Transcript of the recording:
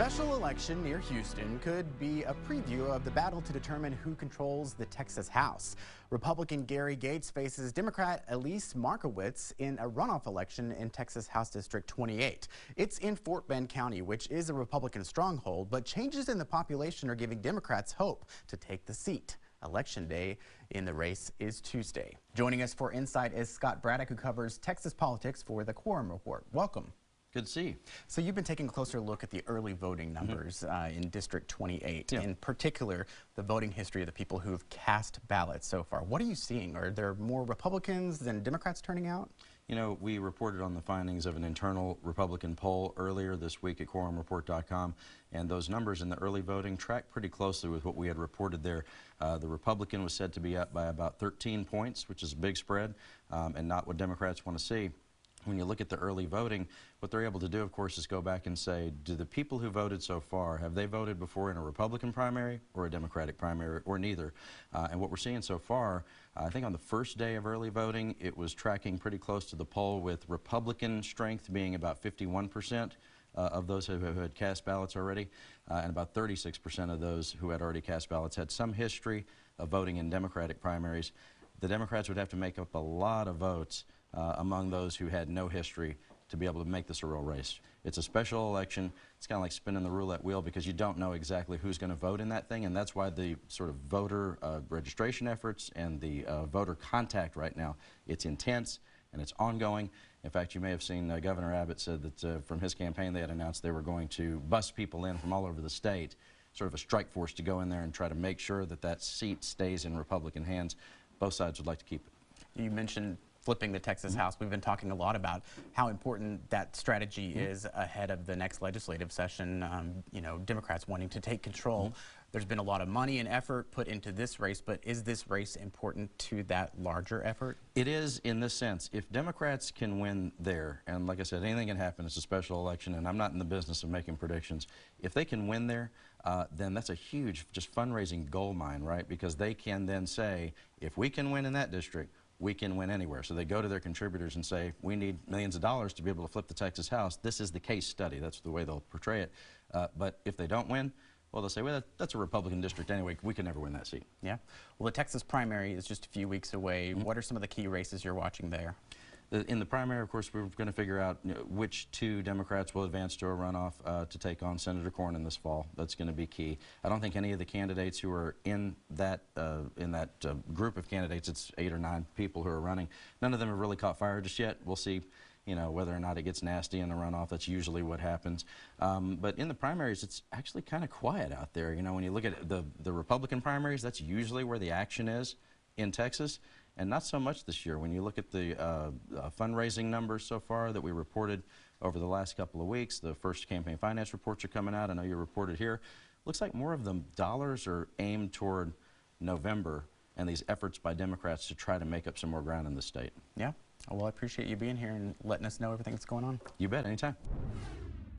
special election near Houston could be a preview of the battle to determine who controls the Texas House. Republican Gary Gates faces Democrat Eliz Markowitz in a runoff election in Texas House District 28. It's in Fort Bend County, which is a Republican stronghold, but changes in the population are giving Democrats hope to take the seat. Election day in the race is Tuesday. Joining us for Insight is Scott Braddock, who covers Texas politics for the Quorum Report. Welcome. Good to see you. So you've been taking a closer look at the early voting numbers in District 28, Yeah. in particular the voting history of the people who have cast ballots so far. What are you seeing? Are there more Republicans than Democrats turning out? You know, we reported on the findings of an internal Republican poll earlier this week at quorumreport.com, and those numbers in the early voting track pretty closely with what we had reported there. The Republican was said to be up by about 13 points, which is a big spread, and not what Democrats want to see. When you look at the early voting, what they're able to do, of course, is go back and say, do the people who voted so far, have they voted before in a Republican primary or a Democratic primary, or neither? And what we're seeing so far, I think on the first day of early voting, it was tracking pretty close to the poll, with Republican strength being about 51% of those who had cast ballots already, and about 36% of those who had already cast ballots had some history of voting in Democratic primaries. The Democrats would have to make up a lot of votes among those who had no history to be able to make this a real race. It's a special election. It's kind of like spinning the roulette wheel, because you don't know exactly who's going to vote in that thing, and that's why the sort of voter registration efforts and the voter contact right now, it's intense and it's ongoing. In fact, you may have seen Governor Abbott said that from his campaign they had announced they were going to bus people in from all over the state, sort of a strike force to go in there and try to make sure that that seat stays in Republican hands. Both sides would like to keep it. You mentioned flipping the Texas House. We've been talking a lot about how important that strategy is ahead of the next legislative session. You know, Democrats wanting to take control. There's been a lot of money and effort put into this race, but is this race important to that larger effort? It is, in this sense. If Democrats can win there, and like I said, anything can happen, it's a special election, and I'm not in the business of making predictions. If they can win there, then that's a huge just fundraising gold mine, right? Because they can then say, if we can win in that district, we can win anywhere. So they go to their contributors and say, we need millions of dollars to be able to flip the Texas House. This is the case study. That's the way they'll portray it. But if they don't win, well, they'll say, well, that's a Republican district anyway. We can never win that seat. Yeah. Well, the Texas primary is just a few weeks away. What are some of the key races you're watching there? In the primary, of course, we're going to figure out which two Democrats will advance to a runoff to take on Senator Cornyn this fall. That's going to be key. I don't think any of the candidates who are in that group of candidates, it's 8 or 9 people who are running, none of them have really caught fire just yet. We'll see, you know, whether or not it gets nasty in the runoff. That's usually what happens. But in the primaries, it's actually kind of quiet out there. You know, when you look at the Republican primaries, that's usually where the action is in Texas. And not so much this year. When you look at the fundraising numbers so far that we reported over the last couple of weeks, the first campaign finance reports are coming out. I know you reported here. Looks like more of the dollars are aimed toward November and these efforts by Democrats to try to make up some more ground in the state. Yeah. Well, I appreciate you being here and letting us know everything that's going on. You bet, anytime.